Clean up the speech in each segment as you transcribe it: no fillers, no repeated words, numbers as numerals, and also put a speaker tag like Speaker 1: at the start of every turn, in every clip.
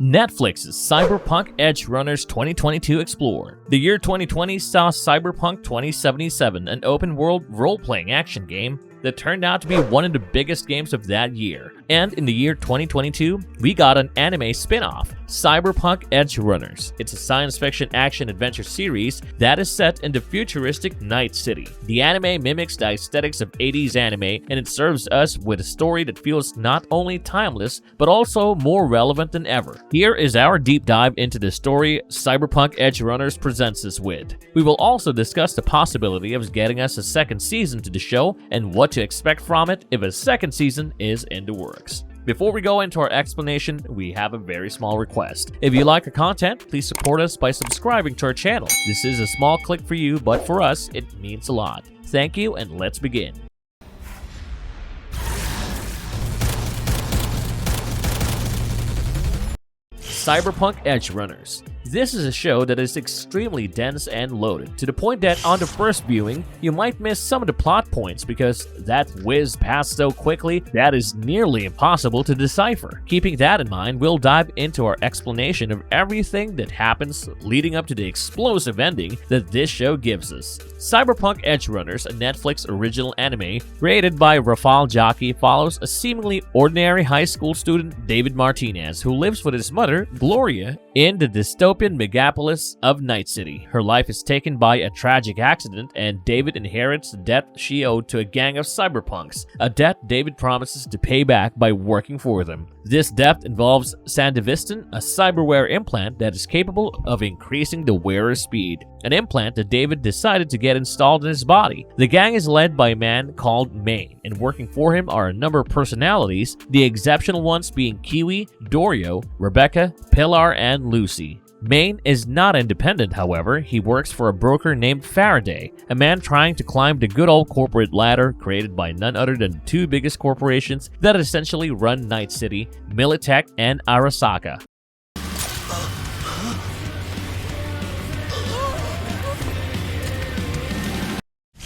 Speaker 1: Netflix's Cyberpunk Edgerunners 2022 Explorer. The year 2020 saw Cyberpunk 2077, an open-world role-playing action game that turned out to be one of the biggest games of that year. And in the year 2022, we got an anime spin-off, Cyberpunk Edgerunners. It's a science fiction action-adventure series that is set in the futuristic Night City. The anime mimics the aesthetics of 80s anime, and it serves us with a story that feels not only timeless, but also more relevant than ever. Here is our deep dive into the story Cyberpunk Edgerunners presents us with. We will also discuss the possibility of getting us a second season to the show and what to expect from it if a second season is in the works. Before we go into our explanation, we have a very small request. If you like our content, please support us by subscribing to our channel. This is a small click for you, but for us, it means a lot. Thank you, and let's begin. Cyberpunk Edgerunners. This is a show that is extremely dense and loaded, to the point that on the first viewing, you might miss some of the plot points because that whizzed past so quickly that is nearly impossible to decipher. Keeping that in mind, we'll dive into our explanation of everything that happens leading up to the explosive ending that this show gives us. Cyberpunk Edgerunners, a Netflix original anime created by Junkie, follows a seemingly ordinary high school student, David Martinez, who lives with his mother, Gloria, in the dystopian megapolis of Night City. Her life is taken by a tragic accident, and David inherits the debt she owed to a gang of cyberpunks, a debt David promises to pay back by working for them. This debt involves Sandevistan, a cyberware implant that is capable of increasing the wearer's speed, an implant that David decided to get installed in his body. The gang is led by a man called Maine, and working for him are a number of personalities, the exceptional ones being Kiwi, Dorio, Rebecca, Pilar, and Lucy. Maine is not independent, however. He works for a broker named Faraday, a man trying to climb the good old corporate ladder created by none other than the two biggest corporations that essentially run Night City, Militech and Arasaka.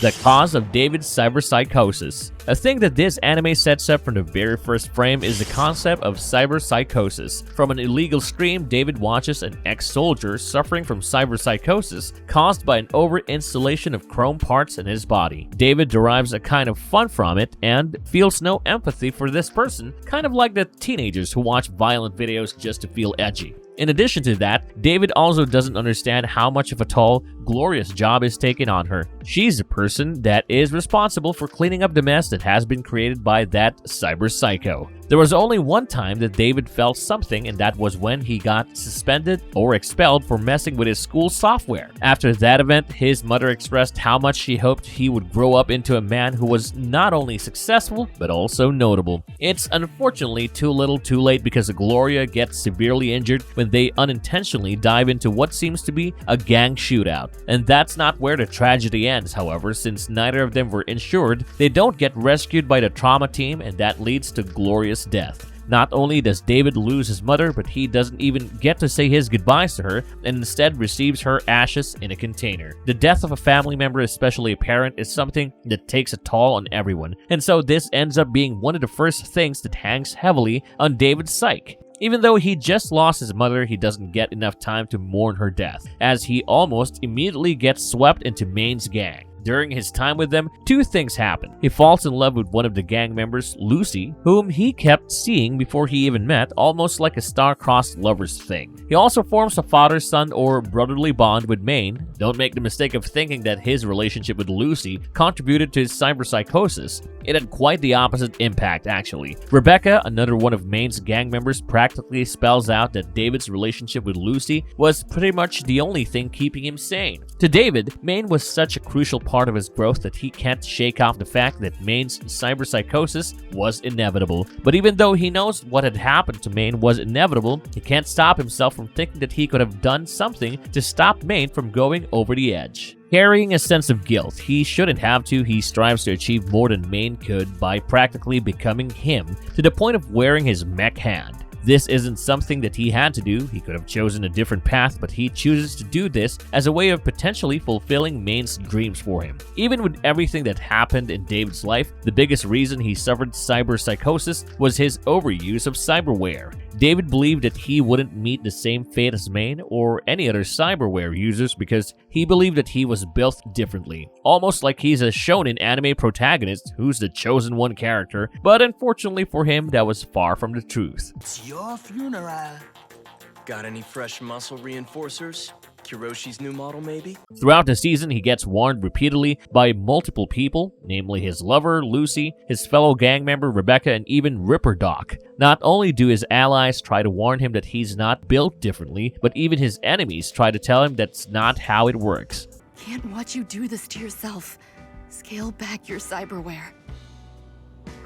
Speaker 1: The cause of David's cyberpsychosis. A thing that this anime sets up from the very first frame is the concept of cyberpsychosis. From an illegal stream, David watches an ex-soldier suffering from cyberpsychosis caused by an over-installation of chrome parts in his body. David derives a kind of fun from it and feels no empathy for this person, kind of like the teenagers who watch violent videos just to feel edgy. In addition to that, David also doesn't understand how much of a toll Gloria's job is taking on her. She's the person that is responsible for cleaning up the mess that has been created by that cyber psycho. There was only one time that David felt something, and that was when he got suspended or expelled for messing with his school software. After that event, his mother expressed how much she hoped he would grow up into a man who was not only successful, but also notable. It's unfortunately too little too late because Gloria gets severely injured when they unintentionally dive into what seems to be a gang shootout. And that's not where the tragedy ends, however, since neither of them were insured. They don't get rescued by the trauma team, and that leads to Gloria's death. Not only does David lose his mother, but he doesn't even get to say his goodbyes to her and instead receives her ashes in a container. The death of a family member, especially a parent, is something that takes a toll on everyone, and so this ends up being one of the first things that hangs heavily on David's psyche. Even though he just lost his mother, he doesn't get enough time to mourn her death, as he almost immediately gets swept into Maine's gang. During his time with them, two things happen. He falls in love with one of the gang members, Lucy, whom he kept seeing before he even met, almost like a star-crossed lovers thing. He also forms a father-son or brotherly bond with Maine. Don't make the mistake of thinking that his relationship with Lucy contributed to his cyberpsychosis. It had quite the opposite impact, actually. Rebecca, another one of Maine's gang members, practically spells out that David's relationship with Lucy was pretty much the only thing keeping him sane. To David, Maine was such a crucial part of his growth that he can't shake off the fact that Maine's cyberpsychosis was inevitable. But even though he knows what had happened to Maine was inevitable, he can't stop himself from thinking that he could have done something to stop Maine from going over the edge. Carrying a sense of guilt he shouldn't have to, he strives to achieve more than Maine could by practically becoming him, to the point of wearing his mech hand. This isn't something that he had to do. He could have chosen a different path, but he chooses to do this as a way of potentially fulfilling Maine's dreams for him. Even with everything that happened in David's life, the biggest reason he suffered cyberpsychosis was his overuse of cyberware. David believed that he wouldn't meet the same fate as Maine or any other Cyberware users because he believed that he was built differently, almost like he's a shonen anime protagonist who's the chosen one character, but unfortunately for him, that was far from the truth.
Speaker 2: It's your funeral. Got any fresh muscle reinforcers? Kiroshi's new model, maybe?
Speaker 1: Throughout the season, he gets warned repeatedly by multiple people, namely his lover, Lucy, his fellow gang member, Rebecca, and even Ripper Doc. Not only do his allies try to warn him that he's not built differently, but even his enemies try to tell him that's not how it works.
Speaker 3: Can't watch you do this to yourself. Scale back your cyberware.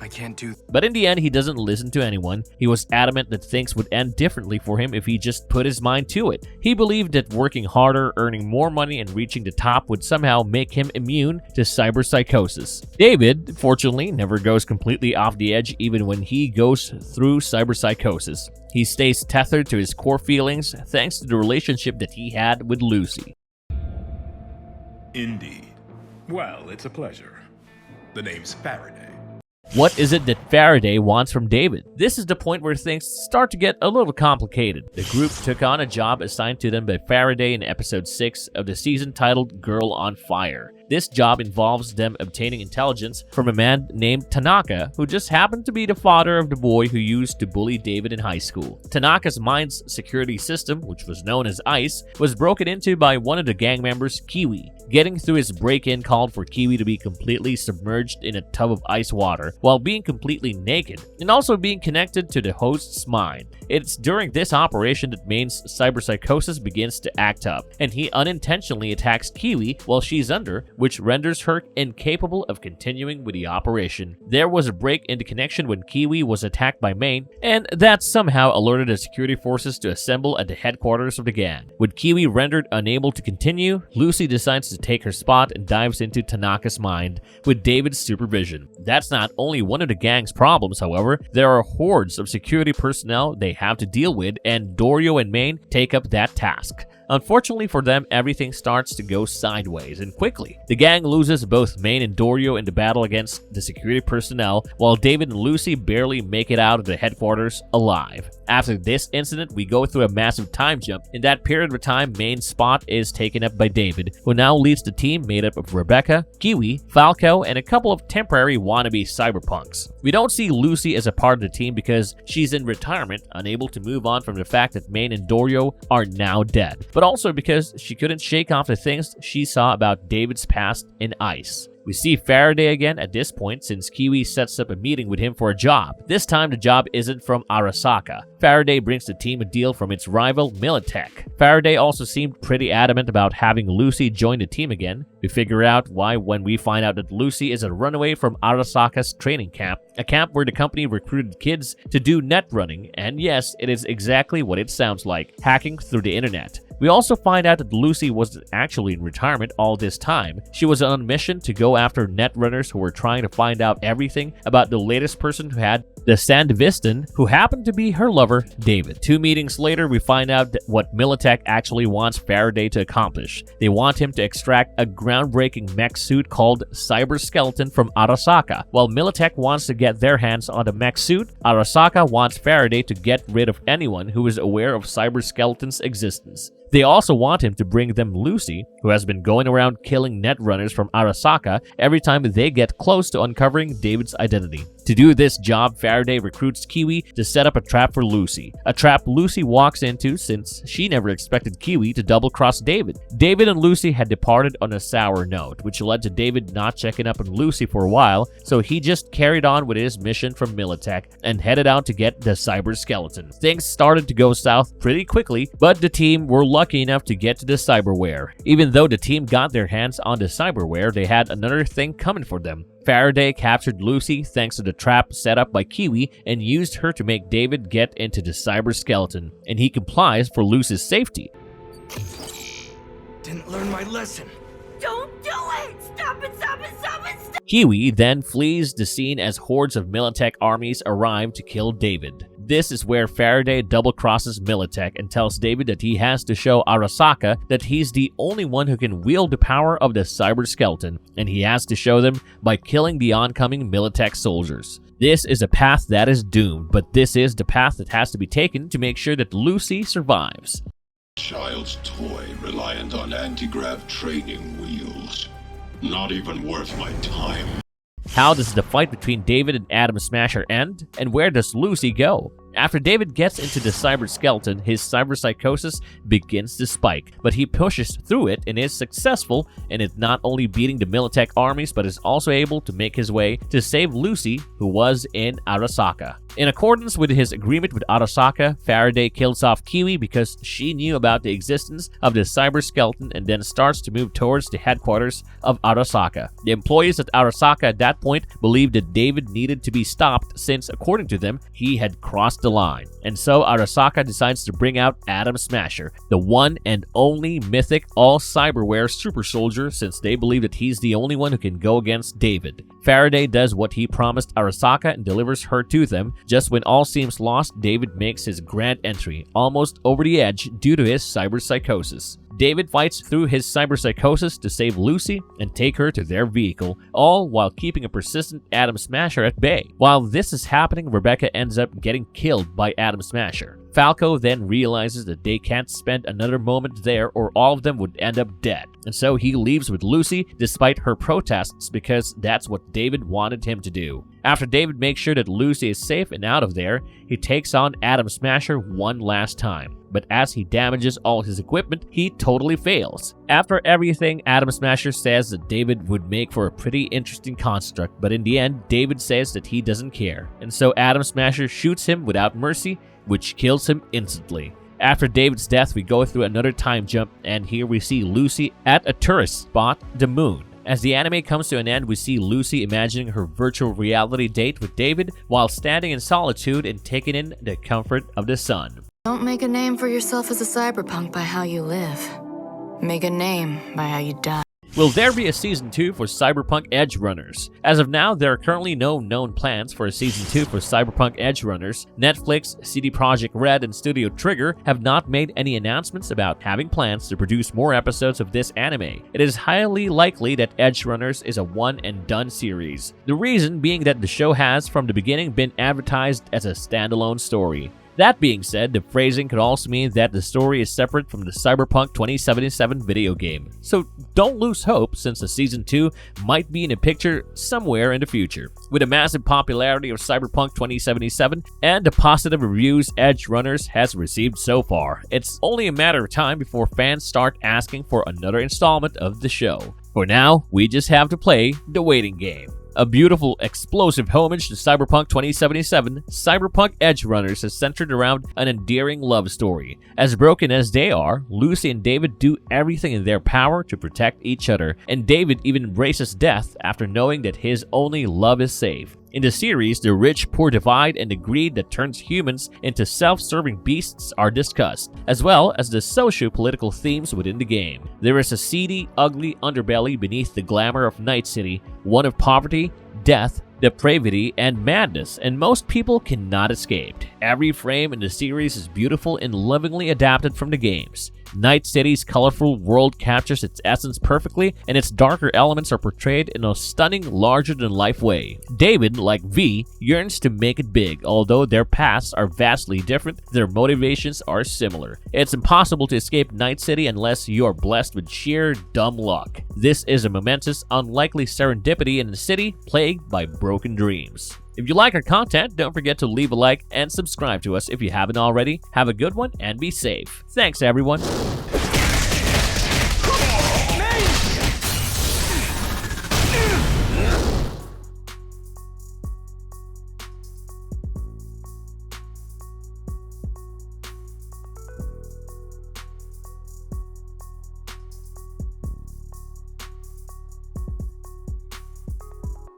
Speaker 2: I can't do.
Speaker 1: But in the end, he doesn't listen to anyone. He was adamant that things would end differently for him if he just put his mind to it. He believed that working harder, earning more money, and reaching the top would somehow make him immune to cyber psychosis. David, fortunately, never goes completely off the edge even when he goes through cyber psychosis. He stays tethered to his core feelings thanks to the relationship that he had with Lucy.
Speaker 4: Indeed. Well, it's a pleasure. The name's Faraday.
Speaker 1: What is it that Faraday wants from David? This is the point where things start to get a little complicated. The group took on a job assigned to them by Faraday in episode 6 of the season titled Girl on Fire. This job involves them obtaining intelligence from a man named Tanaka, who just happened to be the father of the boy who used to bully David in high school. Tanaka's mind's security system, which was known as ICE, was broken into by one of the gang members, Kiwi. Getting through his break-in called for Kiwi to be completely submerged in a tub of ice water while being completely naked, and also being connected to the host's mind. It's during this operation that Maine's cyberpsychosis begins to act up, and he unintentionally attacks Kiwi while she's under, which renders her incapable of continuing with the operation. There was a break in the connection when Kiwi was attacked by Maine, and that somehow alerted the security forces to assemble at the headquarters of the gang. With Kiwi rendered unable to continue, Lucy decides to take her spot and dives into Tanaka's mind with David's supervision. That's not only one of the gang's problems, however. There are hordes of security personnel they have to deal with, and Dorio and Maine take up that task. Unfortunately for them, everything starts to go sideways, and quickly. The gang loses both Maine and Dorio in the battle against the security personnel, while David and Lucy barely make it out of the headquarters alive. After this incident, we go through a massive time jump. In that period of time, Maine's spot is taken up by David, who now leads the team made up of Rebecca, Kiwi, Falco, and a couple of temporary wannabe cyberpunks. We don't see Lucy as a part of the team because she's in retirement, unable to move on from the fact that Maine and Dorio are now dead, but also because she couldn't shake off the things she saw about David's past in ICE. We see Faraday again at this point since Kiwi sets up a meeting with him for a job. This time the job isn't from Arasaka. Faraday brings the team a deal from its rival Militech. Faraday also seemed pretty adamant about having Lucy join the team again. We figure out why when we find out that Lucy is a runaway from Arasaka's training camp, a camp where the company recruited kids to do net running, and yes, it is exactly what it sounds like, hacking through the internet. We also find out that Lucy wasn't actually in retirement all this time. She was on a mission to go after netrunners who were trying to find out everything about the latest person who had the Sandevistan, who happened to be her lover, David. 2 meetings later, we find out what Militech actually wants Faraday to accomplish. They want him to extract a groundbreaking mech suit called Cyberskeleton from Arasaka. While Militech wants to get their hands on the mech suit, Arasaka wants Faraday to get rid of anyone who is aware of Cyberskeleton's existence. They also want him to bring them Lucy, who has been going around killing netrunners from Arasaka every time they get close to uncovering David's identity. To do this job, Faraday recruits Kiwi to set up a trap for Lucy. A trap Lucy walks into since she never expected Kiwi to double-cross David. David and Lucy had departed on a sour note, which led to David not checking up on Lucy for a while, so he just carried on with his mission from Militech and headed out to get the Cyberskeleton. Things started to go south pretty quickly, but the team were lucky enough to get to the Cyberware. Even though the team got their hands on the Cyberware, they had another thing coming for them. Faraday captured Lucy thanks to the trap set up by Kiwi and used her to make David get into the Cyberskeleton, and he complies for Lucy's safety.
Speaker 2: Didn't learn my lesson.
Speaker 3: Don't do it! Stop it, stop it, stop it, stop it!
Speaker 1: Kiwi then flees the scene as hordes of Militech armies arrive to kill David. This is where Faraday double-crosses Militech and tells David that he has to show Arasaka that he's the only one who can wield the power of the Cyberskeleton, and he has to show them by killing the oncoming Militech soldiers. This is a path that is doomed, but this is the path that has to be taken to make sure that Lucy survives.
Speaker 5: Child's toy reliant on anti-grav training wheels. Not even worth my time.
Speaker 1: How does the fight between David and Atom Smasher end? And where does Lucy go? After David gets into the cyber skeleton, his cyber psychosis begins to spike, but he pushes through it and is successful, and is not only beating the Militech armies, but is also able to make his way to save Lucy, who was in Arasaka. In accordance with his agreement with Arasaka, Faraday kills off Kiwi because she knew about the existence of the cyber skeleton and then starts to move towards the headquarters of Arasaka. The employees at Arasaka at that point believed that David needed to be stopped since, according to them, he had crossed the line. And so Arasaka decides to bring out Atom Smasher, the one and only mythic all-cyberware super soldier, since they believe that he's the only one who can go against David. Faraday does what he promised Arasaka and delivers her to them. Just when all seems lost, David makes his grand entry, almost over the edge due to his cyber psychosis. David fights through his cyber psychosis to save Lucy and take her to their vehicle, all while keeping a persistent Atom Smasher at bay. While this is happening, Rebecca ends up getting killed by Atom Smasher. Falco then realizes that they can't spend another moment there or all of them would end up dead. And so he leaves with Lucy despite her protests because that's what David wanted him to do. After David makes sure that Lucy is safe and out of there, he takes on Atom Smasher one last time. But as he damages all his equipment, he totally fails. After everything, Atom Smasher says that David would make for a pretty interesting construct, but in the end, David says that he doesn't care. And so Atom Smasher shoots him without mercy, which kills him instantly. After David's death, we go through another time jump, and here we see Lucy at a tourist spot, the moon. As the anime comes to an end, we see Lucy imagining her virtual reality date with David while standing in solitude and taking in the comfort of the sun.
Speaker 3: Don't make a name for yourself as a cyberpunk by how you live. Make a name by how you die.
Speaker 1: Will there be a Season 2 for Cyberpunk Edgerunners? As of now, there are currently no known plans for a Season 2 for Cyberpunk Edgerunners. Netflix, CD Projekt Red, and Studio Trigger have not made any announcements about having plans to produce more episodes of this anime. It is highly likely that Edgerunners is a one-and-done series. The reason being that the show has, from the beginning, been advertised as a standalone story. That being said, the phrasing could also mean that the story is separate from the Cyberpunk 2077 video game. So don't lose hope, since the Season 2 might be in the picture somewhere in the future. With the massive popularity of Cyberpunk 2077 and the positive reviews Edgerunners has received so far, it's only a matter of time before fans start asking for another installment of the show. For now, we just have to play the waiting game. A beautiful, explosive homage to Cyberpunk 2077, Cyberpunk Edgerunners is centered around an endearing love story. As broken as they are, Lucy and David do everything in their power to protect each other, and David even embraces death after knowing that his only love is safe. In the series, the rich-poor divide and the greed that turns humans into self-serving beasts are discussed, as well as the socio-political themes within the game. There is a seedy, ugly underbelly beneath the glamour of Night City, one of poverty, death, depravity, and madness, and most people cannot escape. Every frame in the series is beautiful and lovingly adapted from the games. Night City's colorful world captures its essence perfectly, and its darker elements are portrayed in a stunning, larger-than-life way. David, like V, yearns to make it big. Although their paths are vastly different, their motivations are similar. It's impossible to escape Night City unless you are blessed with sheer dumb luck. This is a momentous, unlikely serendipity in a city plagued by broken dreams. If you like our content, don't forget to leave a like and subscribe to us if you haven't already. Have a good one and be safe. Thanks, everyone.